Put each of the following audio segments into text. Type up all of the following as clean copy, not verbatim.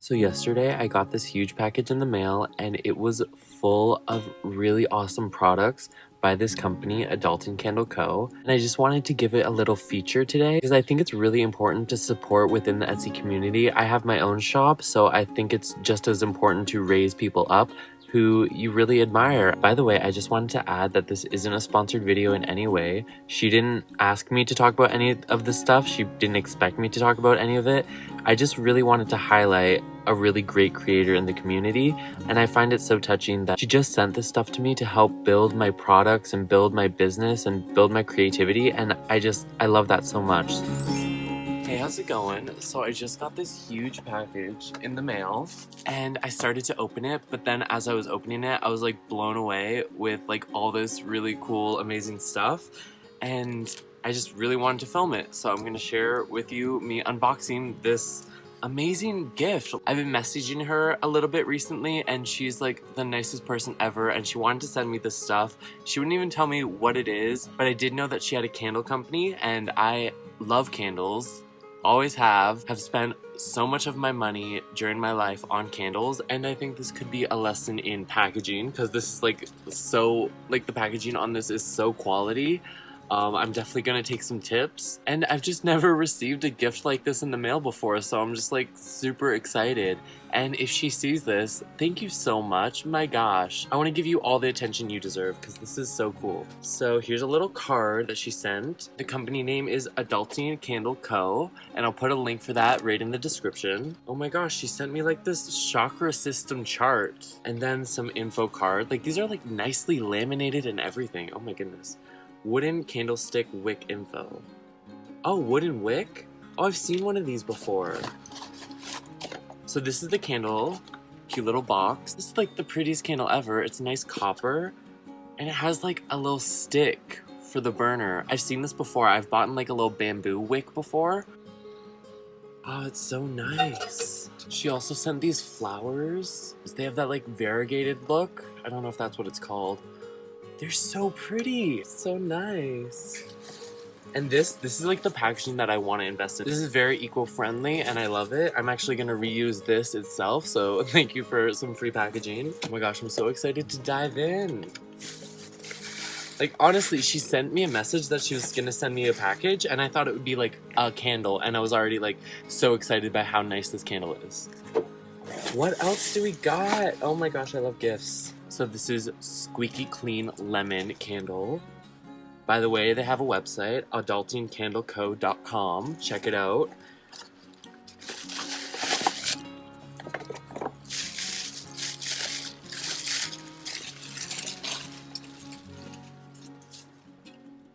So yesterday I got this huge package in the mail and it was full of really awesome products by this company, Adulting Candle Co. And I just wanted to give it a little feature today because I think it's really important to support within the Etsy community. I have my own shop, so I think it's just as important to raise people up who you really admire. By the way, I just wanted to add that this isn't a sponsored video in any way. She didn't ask me to talk about any of this stuff. She didn't expect me to talk about any of it. I just really wanted to highlight a really great creator in the community, and I find it so touching that she just sent this stuff to me to help build my products and build my business and build my creativity, and I love that so much. Hey, how's it going? So I just got this huge package in the mail and I started to open it, but then as I was opening it, I was like blown away with like all this really cool, amazing stuff, and I just really wanted to film it. So I'm gonna share with you me unboxing this amazing gift. I've been messaging her a little bit recently and she's like the nicest person ever, and she wanted to send me this stuff. She wouldn't even tell me what it is, but I did know that she had a candle company and I love candles. Always have spent so much of my money during my life on candles, and I think this could be a lesson in packaging because this is like so, like the packaging on this is so quality. I'm definitely gonna take some tips, and I've just never received a gift like this in the mail before, so I'm just like super excited. And if she sees this, thank you so much. My gosh, I want to give you all the attention you deserve because this is so cool. So here's a little card that she sent. The company name is Adulting Candle Co, and I'll put a link for that right in the description. Oh my gosh, she sent me like this chakra system chart and then some info card. Like these are like nicely laminated and everything. Oh my goodness. Wooden candlestick wick info. Oh, wooden wick? Oh, I've seen one of these before. So this is the candle. Cute little box. This is like the prettiest candle ever. It's nice copper. And it has like a little stick for the burner. I've seen this before. I've bought like a little bamboo wick before. Oh, it's so nice. She also sent these flowers. They have that like variegated look. I don't know if that's what it's called. They're so pretty. So nice. And this is like the packaging that I want to invest in. This is very eco-friendly and I love it. I'm actually going to reuse this itself, so thank you for some free packaging. Oh my gosh, I'm so excited to dive in. Like honestly, she sent me a message that she was going to send me a package and I thought it would be like a candle, and I was already like so excited by how nice this candle is. What else do we got? Oh my gosh, I love gifts. So this is Squeaky Clean Lemon Candle. By the way, they have a website, adultingcandleco.com. Check it out.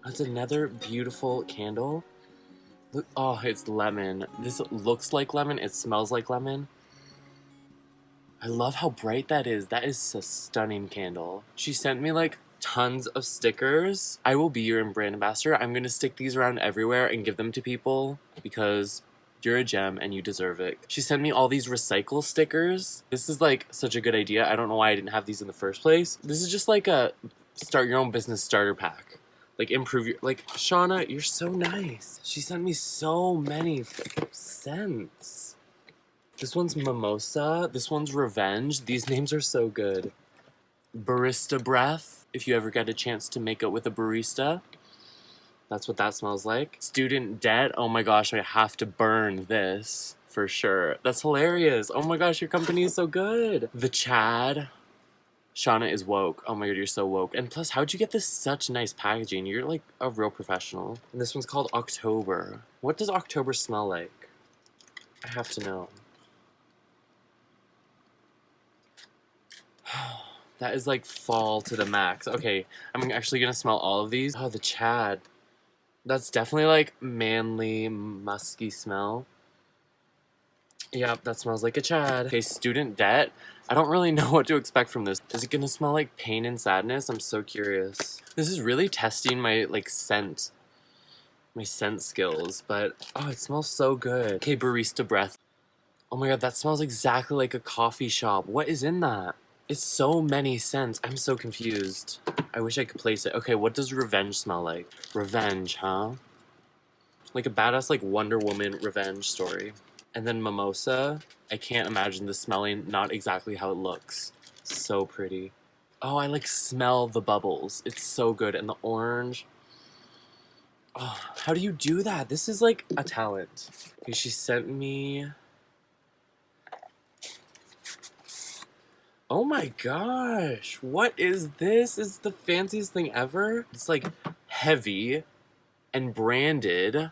That's another beautiful candle. Look, oh, it's lemon. This looks like lemon. It smells like lemon. I love how bright that is. That is a stunning candle. She sent me like tons of stickers. I will be your brand ambassador. I'm gonna stick these around everywhere and give them to people because you're a gem and you deserve it. She sent me all these recycle stickers. This is like such a good idea. I don't know why I didn't have these in the first place. This is just like a start your own business starter pack. Like improve your, like Shauna, you're so nice. She sent me so many scents. This one's Mimosa. This one's Revenge. These names are so good. Barista Breath. If you ever get a chance to make out with a barista, that's what that smells like. Student Debt. Oh my gosh, I have to burn this for sure. That's hilarious. Oh my gosh, your company is so good. The Chad. Shauna is woke. Oh my god, you're so woke. And plus, how'd you get this such nice packaging? You're like a real professional. And this one's called October. What does October smell like? I have to know. That is like fall to the max. Okay, I'm actually gonna smell all of these. Oh, the Chad. That's definitely like manly, musky smell. Yep, that smells like a Chad. Okay, Student Debt. I don't really know what to expect from this. Is it gonna smell like pain and sadness? I'm so curious. This is really testing my like scent. My scent skills, but oh, it smells so good. Okay, Barista Breath. Oh my god, that smells exactly like a coffee shop. What is in that? It's so many scents. I'm so confused. I wish I could place it. Okay, what does Revenge smell like? Revenge, huh? Like a badass like Wonder Woman revenge story. And then mimosa. I can't imagine this smelling not exactly how it looks. So pretty. Oh, I like smell the bubbles. It's so good. And the orange. Oh, how do you do that? This is like a talent. Okay, she sent me... Oh my gosh, what is this? It's the fanciest thing ever. It's like heavy and branded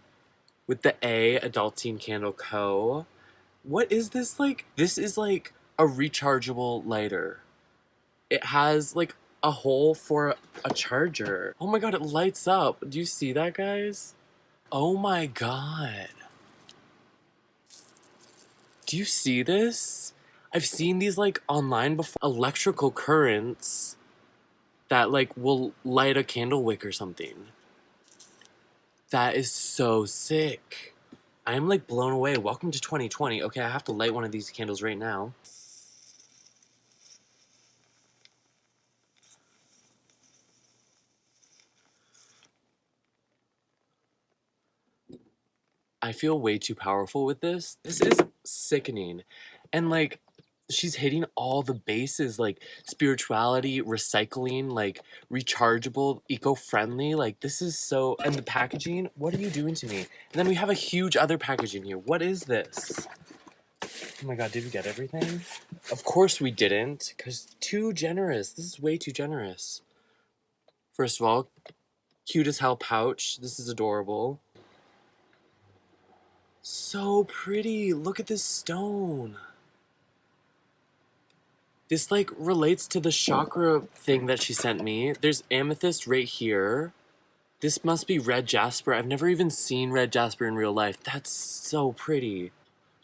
with the A, Adultine Candle Co. What is this like? This is like a rechargeable lighter. It has like a hole for a charger. Oh my god, it lights up. Do you see that, guys? Oh my god. Do you see this? I've seen these like online before. Electrical currents that like will light a candle wick or something. That is so sick. I'm like blown away. Welcome to 2020. Okay, I have to light one of these candles right now. I feel way too powerful with this. This is sickening. And like, she's hitting all the bases, like spirituality, recycling, like rechargeable, eco-friendly. Like, this is so... And the packaging, what are you doing to me? And then we have a huge other packaging here. What is this? Oh my god, did we get everything? Of course we didn't, because too generous. This is way too generous. First of all, cute as hell pouch. This is adorable. So pretty. Look at this stone. This like relates to the chakra thing that she sent me. There's amethyst right here. This must be red jasper. I've never even seen red jasper in real life. That's so pretty.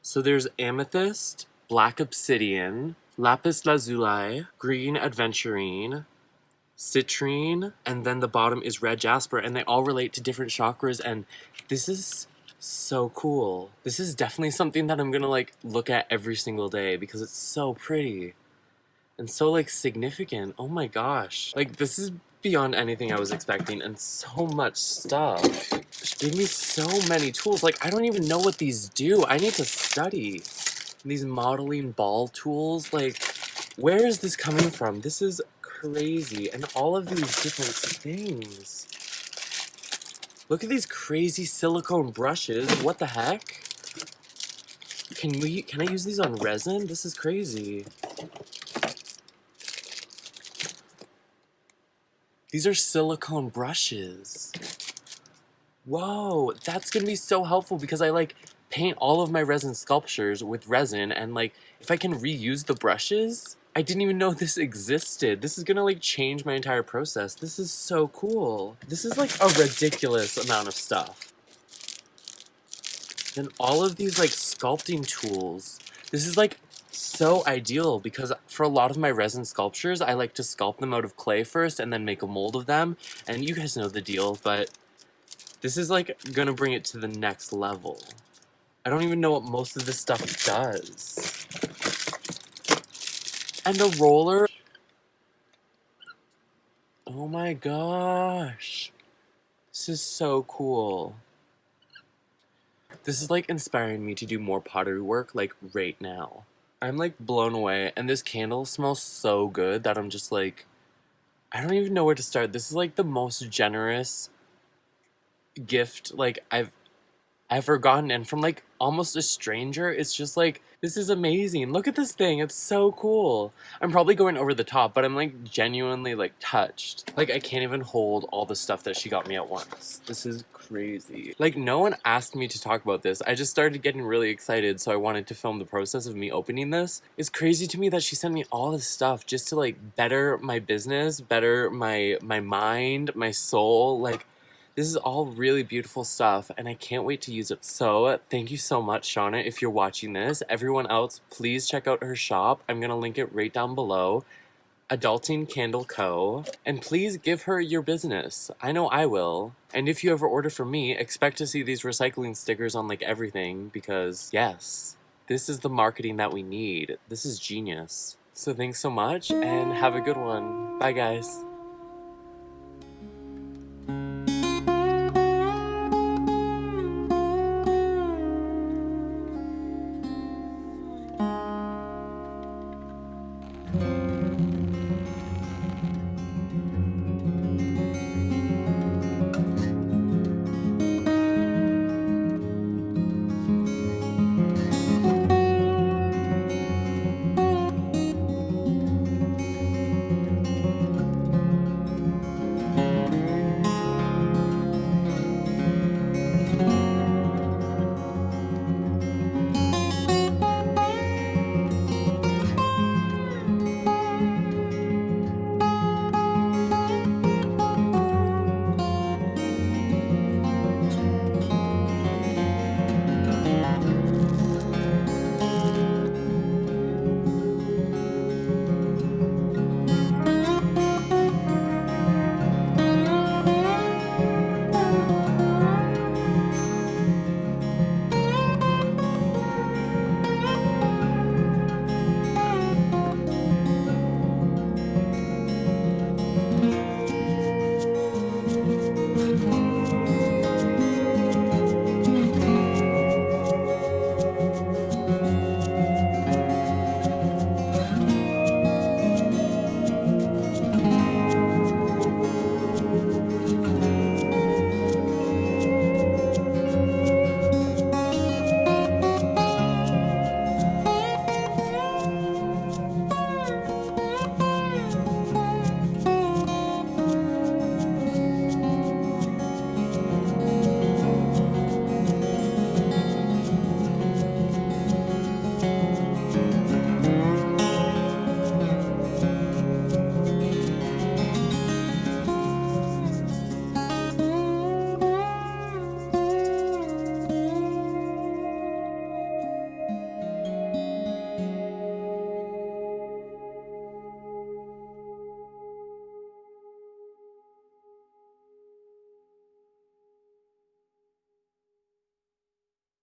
So there's amethyst, black obsidian, lapis lazuli, green aventurine, citrine, and then the bottom is red jasper, and they all relate to different chakras, and this is so cool. This is definitely something that I'm gonna like look at every single day because it's so pretty and so like significant. Oh my gosh. Like, this is beyond anything I was expecting, and so much stuff. She gave me so many tools. Like, I don't even know what these do. I need to study. These modeling ball tools, like, where is this coming from? This is crazy. And all of these different things. Look at these crazy silicone brushes. What the heck? Can I use these on resin? This is crazy. These are silicone brushes. Whoa, that's gonna be so helpful because I like paint all of my resin sculptures with resin, and like if I can reuse the brushes, I didn't even know this existed. This is gonna like change my entire process. This is so cool. This is like a ridiculous amount of stuff. And all of these like sculpting tools. This is like so ideal because for a lot of my resin sculptures, I like to sculpt them out of clay first and then make a mold of them. And you guys know the deal, but this is like gonna bring it to the next level. I don't even know what most of this stuff does. And a roller. Oh my gosh. This is so cool. This is like inspiring me to do more pottery work like right now. I'm like blown away, and this candle smells so good that I'm just like, I don't even know where to start. This is like the most generous gift like I've ever gotten, and from like almost a stranger. It's just like, this is amazing. Look at this thing. It's so cool. I'm probably going over the top, but I'm like genuinely like touched. Like, I can't even hold all the stuff that she got me at once. This is crazy. Like, no one asked me to talk about this. I just started getting really excited, so I wanted to film the process of me opening this. It's crazy to me that she sent me all this stuff just to like better my business, better my mind, my soul. Like, this is all really beautiful stuff, and I can't wait to use it. So, thank you so much, Shauna, if you're watching this. Everyone else, please check out her shop. I'm going to link it right down below. Adultine Candle Co. And please give her your business. I know I will. And if you ever order from me, expect to see these recycling stickers on like everything, because yes, this is the marketing that we need. This is genius. So thanks so much, and have a good one. Bye, guys.